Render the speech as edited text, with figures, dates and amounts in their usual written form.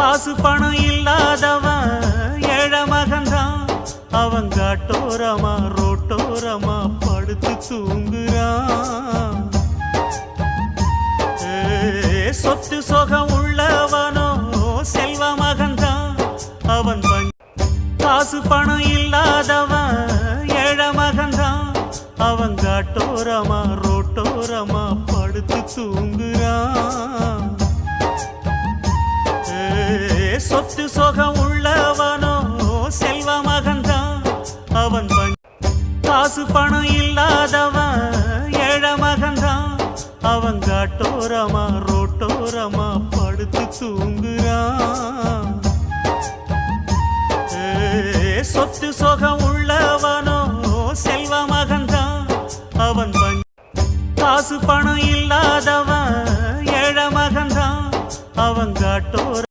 காசு பணம் இல்லாதவன் ஏழை மகன்தான். அவன் காட்டோரமா ரோட்டோரமா படுத்து தூங்குறான். சொத்து சொகம் உள்ளவனோ செல்வ மகன்தான். அவன் காசு பணம் இல்லாதவன் ஏழை மகன்தான். அவன் காட்டோரமா ரோட்டோரமா படுத்து தூங்குறான். சொத்து சொகம் உள்ளவனோ செல்வ மகன்தான். அவன் காசு பணம் இல்லாதவன் ஏழை மகன்தான். அவன் காட்டோரமா ரோட்டோரமா படுத்து தூங்குறான். சொத்து சொகம் உள்ளவனோ செல்வ மகன்தான். அவன் காசு பணம் இல்லாதவன் ஏழை மகன்தான். அவன் காட்டோர